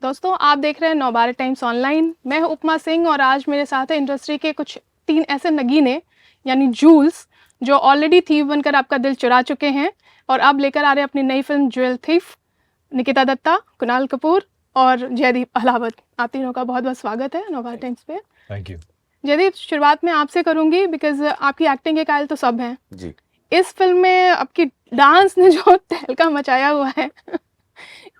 दोस्तों आप देख रहे हैं नवभारत टाइम्स ऑनलाइन। मैं हूं उपमा सिंह और आज मेरे साथ है इंडस्ट्री के कुछ 3 ऐसे नगीने यानी जूल्स जो ऑलरेडी थीव बनकर आपका दिल चुरा चुके हैं और अब लेकर आ रहे हैं अपनी नई फिल्म ज्वेल थीफ। निकिता दत्ता, कुणाल कपूर और जयदीप अहलावत, आप तीनों का बहुत बहुत स्वागत है नवभारत टाइम्स पे। Thank you. जयदीप, शुरुआत में आपसे करूंगी बिकॉज आपकी एक्टिंग के कायल तो सब हैं जी। इस फिल्म में आपकी डांस ने जो तहलका मचाया हुआ है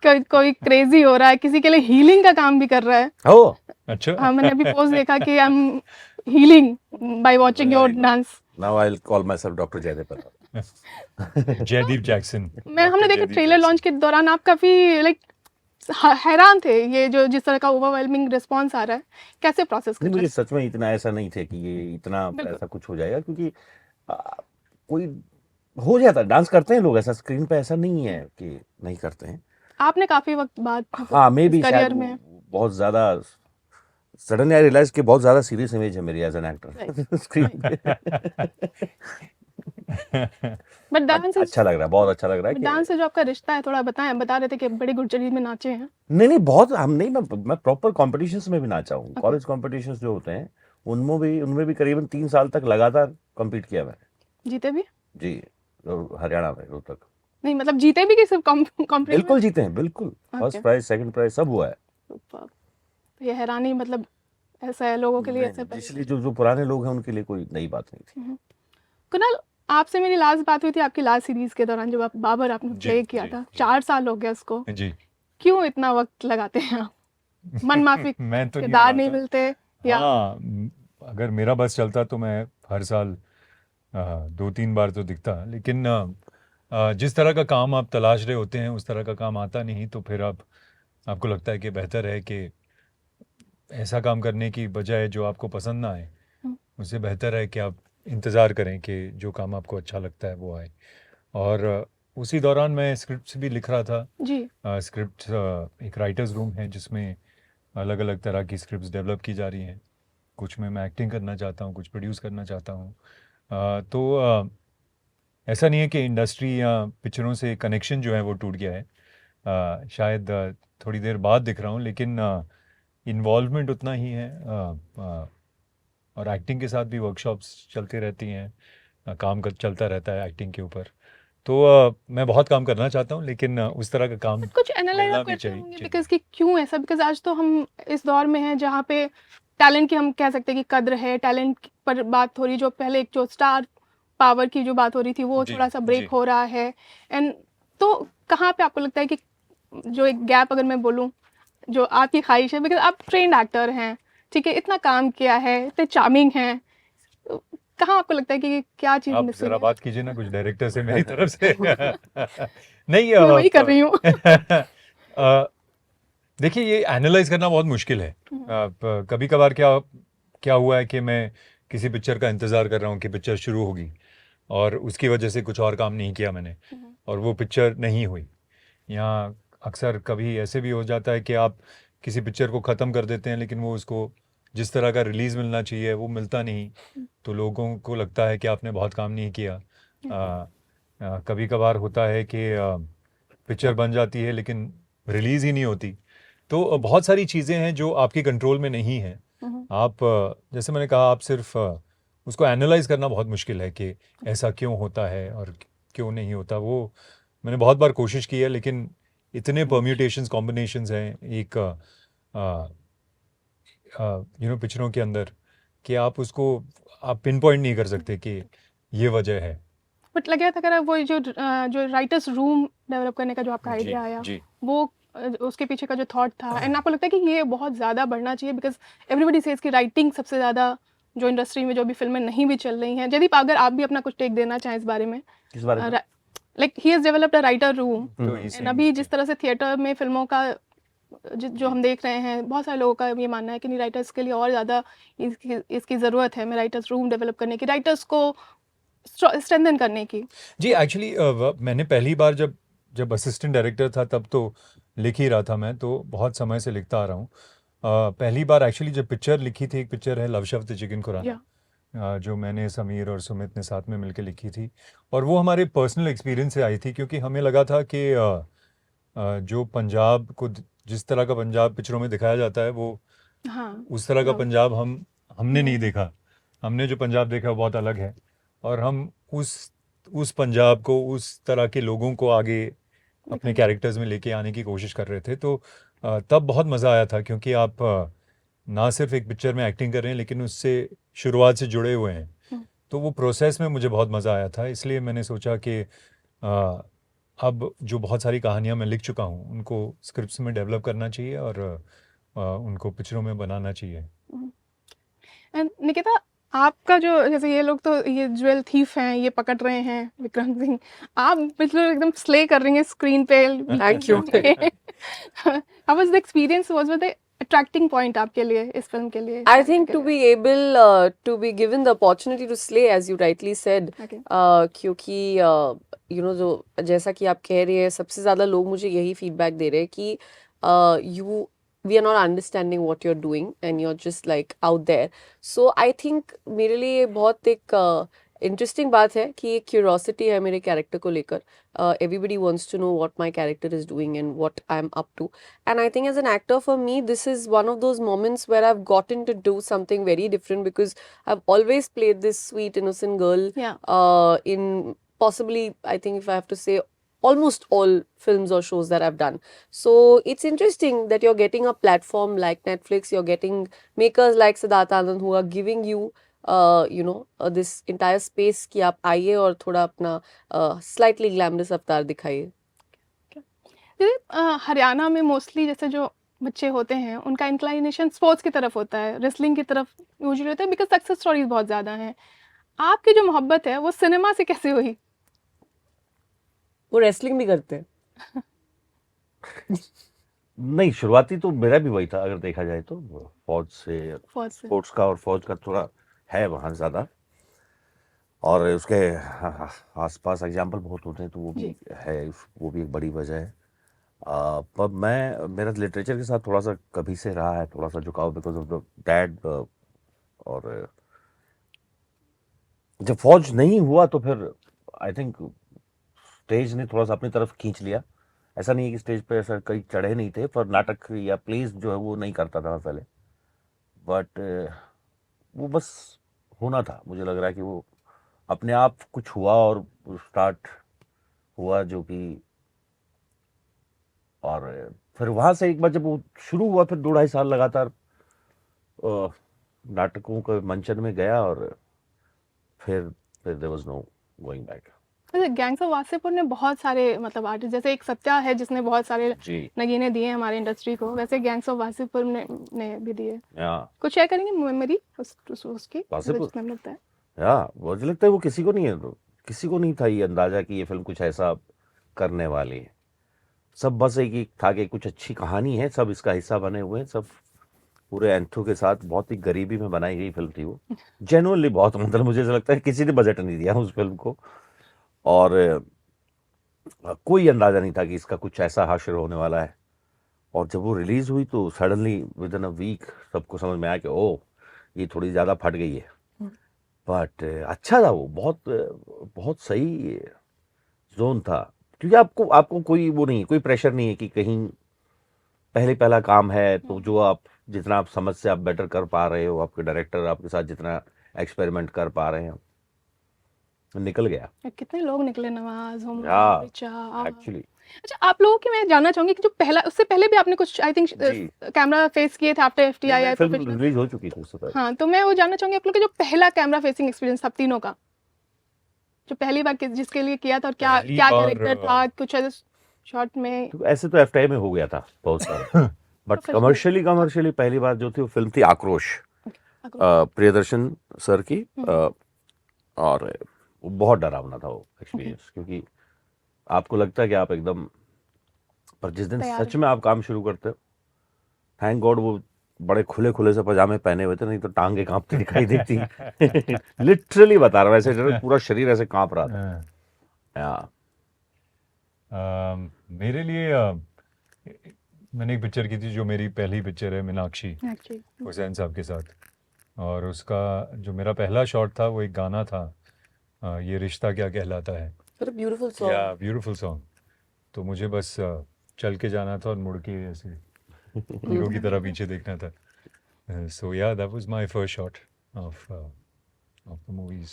कोई क्रेजी हो रहा है, किसी के लिए हीलिंग का काम भी कर रहा है। Oh, अच्छा। हाँ, मैंने अभी पोस्ट देखा कि I am healing by watching your dance. now I'll call myself Dr. Jaydeep Ahlawat. Jaideep Jackson. हमने देखा ट्रेलर लॉन्च के दौरान आप काफी हैरान थे, ये जो जिस तरह का ओवरवेलमिंग रिस्पांस आ रहा है, कैसे प्रोसेस कर नहीं, रहे मुझे सच में इतना ऐसा नहीं थे कि ये इतना बिल्कुल। ऐसा कुछ हो जाएगा, क्योंकि कोई हो जाता है, डांस करते हैं लोग, ऐसा स्क्रीन पे ऐसा नहीं है कि नहीं करते हैं। आपने काफी वक्त बाद हाँ, मे भी करियर शायद में बहुत ज्यादा सडनली आई रियलाइज कि बहुत ज्यादा सीरियस इमेज है मेरी एज एन एक्टर स्क्रीन पे। बट डांस अच्छा लग रहा है, बहुत अच्छा लग रहा है कि डांस से जो आपका रिश्ता है, थोड़ा बताएं। बता रहे थे कि बड़ी गुरचरी में नाचे हैं। नहीं बहुत हम नहीं, मैं प्रॉपर कॉम्पिटिशन्स में भी नाचा हूँ। कॉलेज कॉम्पिटिशन्स जो होते हैं उनमें भी करीबन 3 साल तक लगातार कम्पीट किया मैंने। जीते भी? जी, हरियाणा में रोहतक। नहीं, मतलब जीते भी कि सिर्फ कॉम्पिटिशन? बिल्कुल जीते हैं, बिल्कुल। फर्स्ट प्राइज, सेकंड प्राइज सब हुआ है। तो ये हैरानी, मतलब ऐसा है लोगों के लिए ऐसे। इसलिए जो पुराने लोग हैं उनके लिए कोई नई बात नहीं थी। कुणाल, आपसे मेरी लास्ट बात हुई थी आपकी लास्ट सीरीज के दौरान, जब आप बाबर आपने प्ले किया था। 4 साल हो गया उसको जी। क्यों इतना वक्त लगाते हैं आप? मन माफी मैं तो किरदार नहीं मिलते या? हाँ, अगर मेरा बस चलता तो मैं हर साल 2-3 बार तो दिखता, लेकिन जिस तरह का काम आप तलाश रहे होते हैं उस तरह का काम आता नहीं, तो फिर आपको लगता है कि बेहतर है कि ऐसा काम करने की बजाय जो आपको पसंद ना आए, उससे बेहतर है कि आप इंतज़ार करें कि जो काम आपको अच्छा लगता है वो आए। और उसी दौरान मैं स्क्रिप्ट्स भी लिख रहा था जी। स्क्रिप्ट एक राइटर्स रूम है जिसमें अलग अलग तरह की स्क्रिप्ट्स डेवलप की जा रही हैं। कुछ में मैं एक्टिंग करना चाहता हूँ, कुछ प्रोड्यूस करना चाहता हूँ। तो ऐसा नहीं है कि इंडस्ट्री या पिक्चरों से कनेक्शन जो है वो टूट गया है। शायद थोड़ी देर बाद दिख रहा हूँ, लेकिन इन्वॉल्वमेंट उतना ही है। और एक्टिंग के साथ भी वर्कशॉप्स चलती रहती हैं, चलता रहता है एक्टिंग के ऊपर। तो मैं बहुत काम करना चाहता हूँ, लेकिन उस तरह का काम कुछ एनालाइज मिलना आप भी करते चाहिए। होंगे बिकॉज कि क्यों ऐसा? बिकॉज आज तो हम इस दौर में हैं जहाँ पे टैलेंट की हम कह सकते हैं कि कद्र है। टैलेंट पर बात हो रही, जो पहले एक जो स्टार पावर की जो बात हो रही थी वो जी, थोड़ा सा ब्रेक जी। हो रहा है। एंड तो कहाँ पे आपको लगता है कि जो एक गैप, अगर मैं बोलूँ, जो आपकी ख्वाहिश है, बिकॉज आप ट्रेंड एक्टर हैं, ठीक है, इतना काम किया है, इतने चार्मिंग हैं, तो कहाँ आपको लगता है कि क्या चीज़ आप मिसिंग जरा है? बात कीजिए ना कुछ डायरेक्टर से मेरी तरफ से। नहीं, मैं वही कर रही हूँ। देखिए, ये एनालाइज करना बहुत मुश्किल है। कभी कभार क्या हुआ है कि मैं किसी पिक्चर का इंतज़ार कर रहा हूँ कि पिक्चर शुरू होगी, और उसकी वजह से कुछ और काम नहीं किया मैंने, और वो पिक्चर नहीं हुई। यहाँ अक्सर कभी ऐसे भी हो जाता है कि आप किसी पिक्चर को ख़त्म कर देते हैं, लेकिन वो उसको जिस तरह का रिलीज़ मिलना चाहिए वो मिलता नहीं, तो लोगों को लगता है कि आपने बहुत काम नहीं किया। कभी कभार होता है कि पिक्चर बन जाती है लेकिन रिलीज़ ही नहीं होती। तो बहुत सारी चीज़ें हैं जो आपके कंट्रोल में नहीं हैं। आप जैसे मैंने कहा, आप सिर्फ उसको एनालाइज करना बहुत मुश्किल है कि ऐसा क्यों होता है और क्यों नहीं होता। वो मैंने बहुत बार कोशिश की है, लेकिन इतने परम्यूटेशंस, कॉम्बिनेशंस हैं एक पिक्चरों के अंदर कि आप पिन पॉइंट नहीं कर सकते कि ये वजह है। बट लग गया था अगर वो जो राइटर्स रूम डेवलप करने का जो आपका आइडिया आया, वो उसके पीछे का जो थॉट था, एंड आपको लगता है कि ये बहुत ज़्यादा बढ़ना चाहिए? बिकॉज एवरीबडी सेज कि राइटिंग सबसे ज़्यादा जो इंडस्ट्री में जो भी फिल्में नहीं भी चल रही हैं। जयदीप, अगर आप भी अपना कुछ टेक देना चाहें इस बारे में। किस बारे में? Like he has developed a writer room, तो एंड अभी जिस तरह से थिएटर में फिल्मों का जो हम देख रहे हैं, बहुत सारे लोगों का ये मानना है कि नहीं, राइटर्स के लिए और ज़्यादा इसकी ज़रूरत है, मैं राइटर्स रूम डेवलप करने की, राइटर्स को स्ट्रेंथन करने की। जी, एक्चुअली मैंने पहली बार जब असिस्टेंट डायरेक्टर था तब तो लिख ही रहा था। मैं तो बहुत समय से लिखता आ रहा हूँ। पहली बार एक्चुअली जब पिक्चर लिखी थी, एक पिक्चर है लव शब्द चिकन खुराना, जो मैंने समीर और सुमित ने साथ में मिलकर लिखी थी, और वो हमारे पर्सनल एक्सपीरियंस से आई थी, क्योंकि हमें लगा था कि जो पंजाब को जिस तरह का पंजाब पिक्चरों में दिखाया जाता है वो हाँ उस तरह का हाँ पंजाब हमने नहीं देखा। हमने जो पंजाब देखा वो बहुत अलग है, और हम उस पंजाब को, उस तरह के लोगों को आगे अपने दिखाना। कैरेक्टर्स में लेके आने की कोशिश कर रहे थे। तो तब बहुत मज़ा आया था, क्योंकि आप ना सिर्फ एक पिक्चर में एक्टिंग कर रहे हैं लेकिन उससे शुरुआत से जुड़े हुए हैं। हम्म। तो वो प्रोसेस में मुझे बहुत मज़ा आया था, इसलिए मैंने सोचा कि अब जो बहुत सारी कहानियाँ मैं लिख चुका हूँ उनको स्क्रिप्ट्स में डेवलप करना चाहिए और उनको पिक्चरों में बनाना चाहिए। एंड निकिता, आपका जो जैसे ये लोग तो ये ज्वेल थीफ हैं, ये पकड़ रहे हैं विक्रम सिंह, आप बिल्कुल एकदम स्ले कर रही हैं स्क्रीन पे। Thank you. How was the experience, was the attracting point आपके लिए इस फिल्म के लिए? I think to be able to be given the opportunity to slay, as you rightly said, Okay. क्योंकि you know जो जैसा कि आप कह रहे हैं, सबसे ज़्यादा लोग मुझे यही फीडबैक दे रहे हैं कि we are not understanding what you're doing and you're just like out there. So I think मेरे लिए ये बहुत एक इंटरेस्टिंग बात है कि एक क्यूरोसिटी है मेरे कैरेक्टर को लेकर. Everybody wants to know what my character is doing and what I'm up to. And I think as an actor, for me, this is one of those moments where I've gotten to do something very different, because I've always played this sweet, innocent girl Yeah. in possibly, I think if I have to say, almost all films or shows that I've done. So it's interesting that you're getting a platform like Netflix, you're getting makers like Siddharth Anand who are giving you this entire space कि आप आइए और थोड़ा अपना slightly glamorous अवतार दिखाइए. जैसे हरियाणा में मोस्टली जैसे जो बच्चे होते हैं उनका इंक्लाइनेशन स्पोर्ट्स की तरफ होता है, रेसलिंग की तरफ यूजुअली होता है, बिकॉज सक्सेस स्टोरीज बहुत ज़्यादा हैं. आपकी जो मोहब्बत है वो सिनेमा से कैसे हुई? वो रेसलिंग भी करते हैं. नहीं, शुरुआती तो मेरा भी वही था, अगर देखा जाए तो फौज से, फौज से. स्पोर्ट्स का और फौज का थोड़ा है वहाँ ज़्यादा, और उसके आसपास एग्जाम्पल बहुत होते हैं, तो वो भी जी. है, वो भी एक बड़ी वजह है. पर मेरा लिटरेचर के साथ थोड़ा सा कभी से रहा है, थोड़ा सा झुकाव, बिकॉज ऑफ द डैड. और जब फौज नहीं हुआ तो फिर आई थिंक स्टेज ने थोड़ा सा अपनी तरफ खींच लिया. ऐसा नहीं है कि स्टेज पे ऐसा कई चढ़े नहीं थे, पर नाटक या प्लेस जो है वो नहीं करता था मैं पहले, बट वो बस होना था. मुझे लग रहा है कि वो अपने आप कुछ हुआ और स्टार्ट हुआ, जो कि, और फिर वहाँ से एक बार जब वो शुरू हुआ, फिर 2-2.5 साल लगातार नाटकों के मंचन में गया, और फिर there was no going back. Gangs of Wasseypur ने बहुत सारे मतलब आर्टिस्ट, जैसे एक सत्या है जिसने बहुत सारे जी. नगीने दिए हैं हमारे इंडस्ट्री को, वैसे गैंग्स ऑफ वासेपुर ने भी दिए. या कुछ शेयर करेंगे मेमोरी उसकी वासेपुर? जिसमें लगता है? या मुझे लगता है वो किसी को नहीं है, किसी को नहीं था ये अंदाजा कि ये फिल्म कुछ ऐसा करने वाली है. सब बस एक था कि कुछ अच्छी कहानी है, सब इसका हिस्सा बने हुए हैं, सब पूरे एंथो के साथ. बहुत ही गरीबी में बनाई गई फिल्म थी वो, जेन्युइनली बहुत, मतलब मुझे ऐसा लगता है किसी ने बजट नहीं दिया उस फिल्म को, और कोई अंदाजा नहीं था कि इसका कुछ ऐसा हाशिर होने वाला है. और जब वो रिलीज हुई तो suddenly within a week सबको समझ में आया कि ओह, ये थोड़ी ज़्यादा फट गई है. बट अच्छा था वो, बहुत सही जोन था, क्योंकि आपको कोई वो नहीं, कोई प्रेशर नहीं है कि कहीं पहला काम है, तो जो आप जितना आप समझ से आप बेटर कर पा रहे हो, आपके डायरेक्टर आपके साथ जितना एक्सपेरिमेंट कर पा रहे हैं, निकल गया. कितने लोग निकले, नवाज, हुमायूं, या रिचा. एक्चुअली. अच्छा, आप लोगों की मैं जानना चाहूंगी कि जो पहला, उससे पहले भी आपने कुछ आई थिंक जी. कैमरा फेस किए थे आफ्टर एफटीआई फिल्म रिलीज हो चुकी थी उससे पहले. हाँ, तो मैं वो जानना चाहूंगी आप लोग का जो पहला कैमरा फेसिंग एक्सपीरियंस था तीनों का, जो पहली बार जिसके लिए किया था, और क्या पहली क्या बार, कैरेक्टर था, कुछ ऐसे शॉर्ट में? तो ऐसे तो एफटीआई में हो गया था बहुत सारा, बट Professional. कमर्शियली पहली बार जो थी वो फिल्म थी आक्रोश, प्रियदर्शन सर की. और वो बहुत डरावना था वो एक्सपीरियंस, क्योंकि आपको लगता है कि आप एकदम, पर जिस दिन तैयार सच में आप काम शुरू करते हो, थैंक गॉड वो बड़े खुले से पजामे पहने हुए थे, नहीं तो टांगे कांपती दिखाई देती. लिटरली बता रहा हूँ, ऐसे पूरा शरीर ऐसे कांप रहा था. या मेरे लिए मैंने एक पिक्चर की थी जो मेरी पहली पिक्चर है, मीनाक्षी, हुसैन साहब के साथ, और उसका जो मेरा पहला शॉट था वो एक गाना था, ये रिश्ता क्या कहलाता है. What a beautiful song. या ब्यूटीफुल सॉन्ग. तो मुझे बस चल के जाना था और मुड़ के ऐसे हीरो की तरह पीछे देखना था. So yeah, that was my first shot of the movies.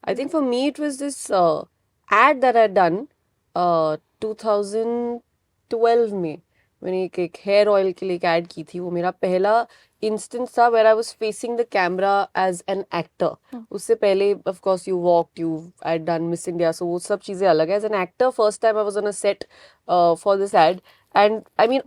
I think for me it was this ad that I'd done 2012 में. मैंने एक हेयर ऑयल के लिए एक ad की थी. वो मेरा पहला इंस्टेंस था where I was facing the camera as an actor. उससे पहले of course you walked, I'd done Miss India, so वो सब चीज़ें अलग है. As an actor, first time I was on a set for this ad, and I mean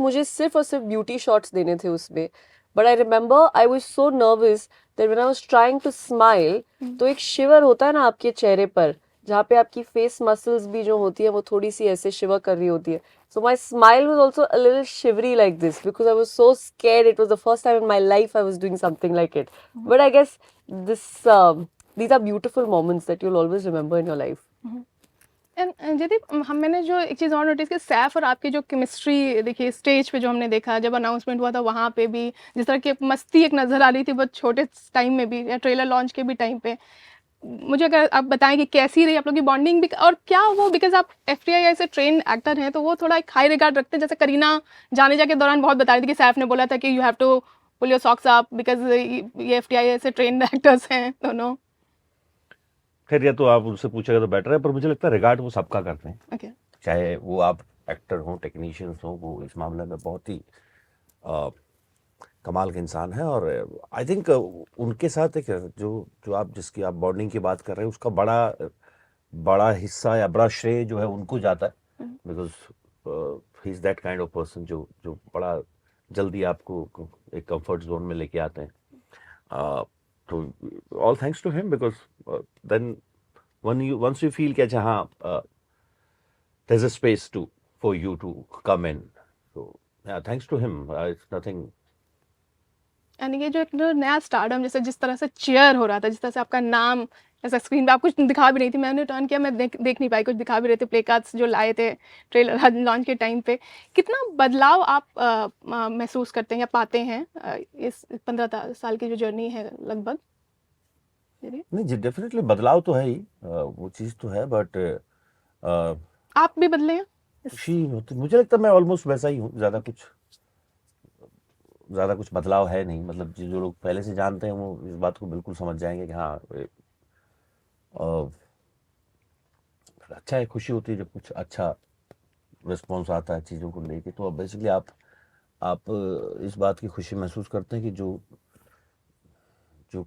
मुझे सिर्फ और सिर्फ ब्यूटी शॉट्स देने थे उसमें. But I remember I was so nervous that when I was trying to smile, तो एक शिवर होता है ना आपके चेहरे पर, जहाँ पे आपकी फेस मसल्स भी जो होती है वो थोड़ी सी ऐसे शिवर कर रही होती है. So my smile was also a little shivery like this because I was so scared. It was the first time in my life I was doing something like it. But I guess these are beautiful moments that you'll always remember in your life. And यदि मैंने जो एक चीज़ और notice की, सैफ और आपकी जो chemistry देखी स्टेज पे जो हमने देखा, जब अनाउंसमेंट हुआ था वहाँ पे भी जिस तरह की मस्ती एक नज़र आ रही थी बहुत छोटे टाइम में भी, या ट्रेलर लॉन्च के भी टाइम पे, मुझे अगर आप बताएं कि कैसी रही आप लोग की बॉन्डिंग भी, और क्या वो, biकॉज आप FTI से ट्रेन एक्टर हैं तो वो थोड़ा एक हाई रिगार्ड रखते हैं. जैसे करीना जाने के दौरान बहुत बता रही थी कि सैफ ने बोला था कि you have to pull your socks up because ये FTI से ट्रेन एक्टर्स हैं दोनों. खैर या तो आप उनसे पूछेगा तो बेटर है, पर मुझे लगता है रिगार्ड वो सबका करते हैं. ओके. चाहे वो आप एक्टर हो, टेक्नीशियंस हो, वो इस मामले में बहुत ही कमाल के इंसान है. और आई थिंक उनके साथ एक जो आप जिसकी आप बॉन्डिंग की बात कर रहे हैं उसका बड़ा हिस्सा या बड़ा श्रेय जो है उनको जाता है, because he is that kind of person जो बड़ा जल्दी आपको एक कंफर्ट जोन में लेके आते हैं. तो all thanks to him, because then once you feel कि अच्छा हाँ there's a space for you to come in, so yeah, thanks to him. It's nothing. And ये जो एक जो नया स्टारडम, जैसे जिस तरह से चेयर हो रहा था, जिस तरह से आपका नाम ऐसा स्क्रीन पे, आप कुछ दिखा भी रही थी, मैंने टर्न किया, मैं देख नहीं पाई, कुछ दिखा भी रहे थे प्ले कार्ड्स जो लाए थे ट्रेलर लॉन्च के टाइम पे. कितना बदलाव आप महसूस करते हैं या पाते हैं इस 15 साल की जो जर्नी है लगभग? नहीं जी, डेफिनेटली बदलाव तो है ही, वो चीज़ तो है, बट आप भी बदले हैं? मुझे लगता है मैं ऑलमोस्ट वैसा ही हूँ. ज़्यादा कुछ बदलाव है नहीं. मतलब जो लोग पहले से जानते हैं वो इस बात को बिल्कुल समझ जाएंगे कि हाँ अच्छा है, खुशी होती है जब कुछ अच्छा रिस्पॉन्स आता है चीज़ों को लेके. तो अब बेसिकली आप इस बात की खुशी महसूस करते हैं कि जो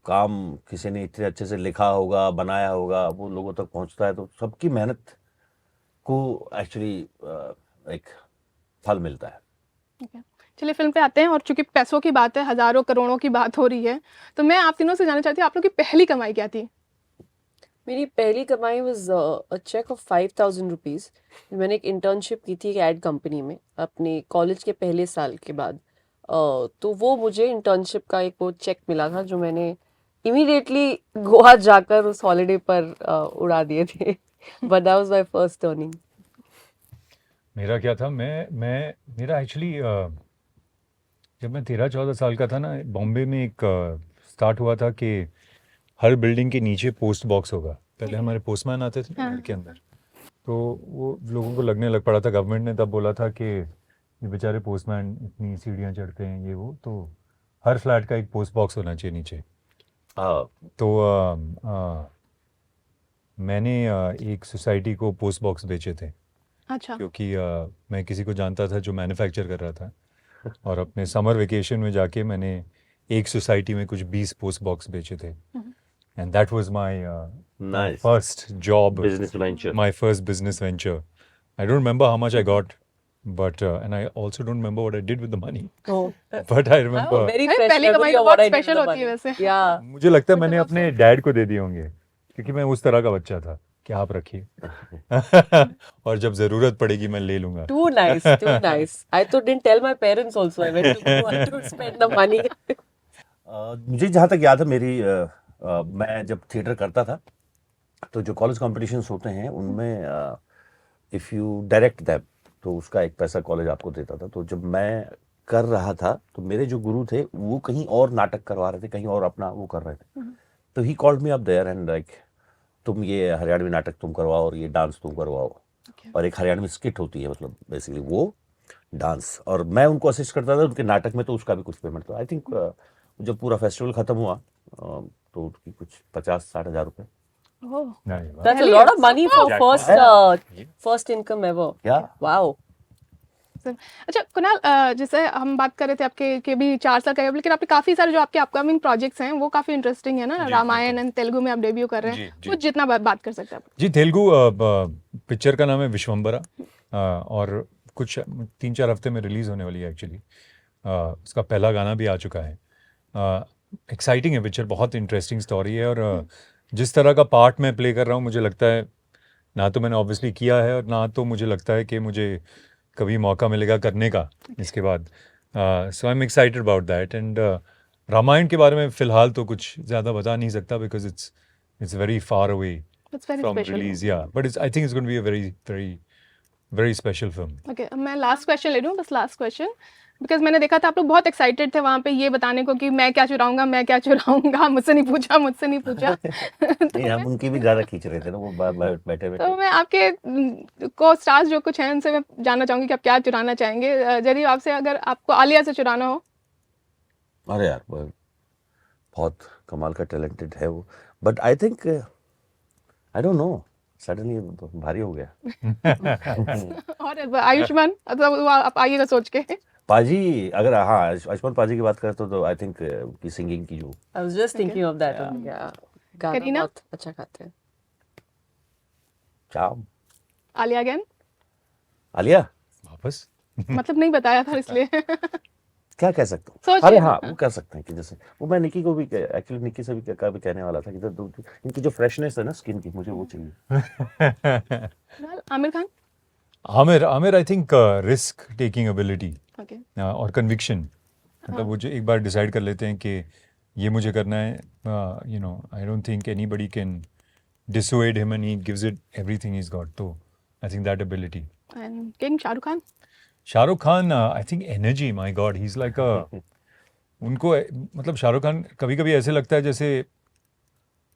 काम किसी ने इतने अच्छे से लिखा होगा, बनाया होगा, वो लोगों तक पहुंचता है, तो सबकी मेहनत को एक्चुअली एक फल मिलता है. चलिए फिल्म पे आते हैं, और चूंकि पैसों की बात है, हज़ारों करोड़ों की बात हो रही है, तो मैं आप तीनों से जानना चाहती हूँ आप लोग की पहली कमाई क्या थी? मेरी पहली कमाई was a cheque of 5,000 rupees. मैंने एक इंटर्नशिप की थी एक एड कंपनी में अपने कॉलेज के पहले साल के बाद. तो वो मुझे इंटर्नशिप का एक वो चेक मिला था जो मैंने इमीडिएटली गोवा जाकर उस हॉलिडे पर उड़ा दिए थे. But that was my first earning. मेरा क्या था, मेरा एक्चुअली जब मैं 13-14 साल का था ना, बॉम्बे में एक स्टार्ट हुआ था कि हर बिल्डिंग के नीचे पोस्ट बॉक्स होगा. पहले हमारे पोस्टमैन आते थे घर के अंदर, तो वो लोगों को लगने लग पड़ा था, गवर्नमेंट ने तब बोला था कि ये बेचारे पोस्टमैन इतनी सीढ़ियाँ चढ़ते हैं ये वो, तो हर फ्लैट का एक पोस्ट बॉक्स होना चाहिए नीचे. तो मैंने एक सोसाइटी को पोस्ट बॉक्स बेचे थे. अच्छा. क्योंकि मैं किसी को जानता था जो मैन्युफैक्चर कर रहा था, और अपने समर वेकेशन में जाके मैंने एक सोसाइटी में कुछ 20 पोस्ट बॉक्स बेचे थे. And that was my first job, business venture, my first business venture. I don't remember how much I got, but and I also don't remember what I did with the money. But I remember. Very अरे, fresh पहली memory कमाई तो of what बहुत I did with special the होती है money. वैसे. Yeah. मुझे लगता है मैंने अपने डैड को दे दिए होंगे, क्योंकि मैं उस तरह का बच्चा था कि आप रखिए और जब जरूरत पड़ेगी मैं ले लूंगा. Too nice, too nice. I didn't tell my parents also. I went to go to spend the money. मुझे जहाँ तक याद है मेरी मैं जब थिएटर करता था तो जो कॉलेज कॉम्पिटिशन्स होते हैं उनमें इफ़ यू डायरेक्ट दैम तो उसका एक पैसा कॉलेज आपको देता था. तो जब मैं कर रहा था तो मेरे जो गुरु थे वो कहीं और नाटक करवा रहे थे, कहीं और अपना वो कर रहे थे. तो he called me up there and like, तुम ये हरियाणवी नाटक तुम करवाओ और ये डांस तुम करवाओ. और एक हरियाणवी स्किट होती है, मतलब बेसिकली वो डांस, और मैं उनको असिस्ट करता था उनके नाटक में, तो उसका भी कुछ पेमेंट था। आई थिंक जब पूरा फेस्टिवल खत्म हुआ तो उसकी कुछ 50-60 हज़ार रुपए। ओह, That's a Really? lot of money for Jackpot. first income ever. Yeah. Wow. Sir, अच्छा कुणाल, जैसे हम बात कर रहे थे आपके के भी 4 साल का है, लेकिन आपने काफ़ी सारे जो आपके अपकमिंग प्रोजेक्ट्स हैं वो काफ़ी इंटरेस्टिंग है ना, जी, रामायण एंड तेलुगु में आप डेब्यू कर रहे हैं, जी, जी। कुछ जितना बात कर सकते हैं आप। जी, तेलुगु पिक्चर का नाम है विश्वम्बरा, और कुछ 3-4 हफ्ते में रिलीज़ होने वाली है एक्चुअली। उसका पहला गाना भी आ चुका है। एक्साइटिंग है पिक्चर, बहुत इंटरेस्टिंग स्टोरी है, और जिस तरह का पार्ट मैं प्ले कर रहा हूँ, मुझे लगता है ना तो मैंने ऑब्वियसली किया है, और ना तो मुझे लगता है कि मुझे कभी मौका मिलेगा करने का इसके बाद। So I am excited about that. And Ramayana के बारे में फ़िलहाल तो कुछ ज़्यादा बता नहीं सकता, because it's very far away it's very from special. Release, या but I think it's going to be a very very very special film. Okay, मैं लास्ट क्वेश्चन ले लूँ, बस लास्ट क्वेश्चन, बिकॉज मैंने देखा था आप लोग बहुत एक्साइटेड थे वहाँ पे ये बताने को कि मैं क्या चुराऊंगा, मैं क्या चुराऊंगा, मुझसे नहीं पूछा, मुझसे नहीं पूछा। नहीं, हम उनकी भी ज्यादा खींच रहे थे ना, वो बैठे तो बैठे। मैं आपके को स्टार्स जो कुछ हैं उनसे मैं जानना चाहूंगी कि आप क्या चुराना चाहेंगे। यदि आपसे अगर आपको आलिया से चुराना हो। अरे यार, वो बहुत कमाल का टैलेंटेड है वो, but I think I don't know, suddenly भारी हो गया। और आयुष्मान, मतलब आप आइएगा सोच के। पाजी, अगर हाँ आयुष्मान पाजी की बात करें तो आई थिंक की सिंगिंग की जो I was just thinking of that only. Yeah. गाना करीना? बहुत अच्छा गाते हैं. चाम, आलिया अगेन, आलिया, वापस मतलब नहीं बताया था इसलिए। क्या कह सकता हूँ। सोचिए अरे ना। हाँ, वो कह सकते हैं कि जैसे वो, मैं निकी को भी एक्चुअली निकी से भी कहने वाला था कि इनकी जो फ्रेशनेस है ना स्किन की, मुझे वो चाहिए। Aamir Khan. Aamir I think risk taking ability okay, और कन्विक्शन, मतलब वो जो एक बार डिसाइड कर लेते हैं कि ये मुझे करना है, you know, I don't think anybody can dissuade him, and he gives it everything he's got. So I think that ability. And king Shahrukh Khan. Shahrukh Khan, I think energy, my God, he's like a उनको मतलब शाहरुख खान कभी कभी ऐसे लगता है जैसे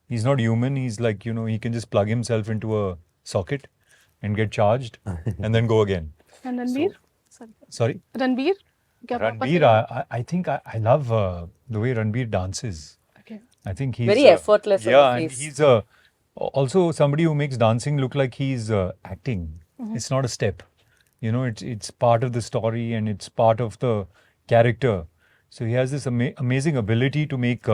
he's not human, he's like, you know, he can just plug himself into a socket and get charged and then go again. And Ranbir, Sorry? Ranbir क्या आपको Ranbir, I think I love the way Ranbir dances. Okay. I think he's Very effortless on Yeah, the and face. he's also somebody who makes dancing look like he's acting. It's not a step, you know. It's part of the story and it's part of the character. So he has this amazing ability to make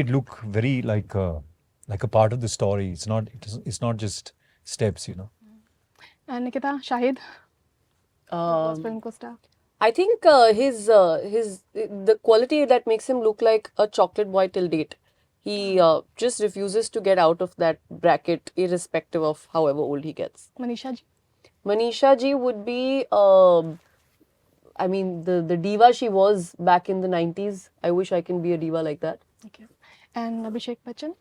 it look very like a part of the story. It's not just steps, you know. And Nikita Shahid, film को star. I think his the quality that makes him look like a chocolate boy till date. He just refuses to get out of that bracket, irrespective of however old he gets. Manisha ji. Manisha ji would be, I mean, the diva she was back in the 90s. I wish I can be a diva like that. Okay, and Abhishek Bachchan.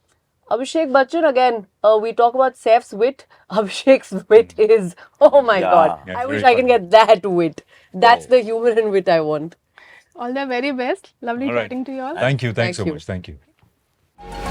Abhishek Bachchan, again, we talk about Saif's wit. Abhishek's wit is, oh my Yeah. God. Yeah, I it's wish very I can funny. get that wit. That's the humor and wit I want. All the very best, lovely All right. Chatting to you all. Thank you. Thanks Thank so you. much. Thank you.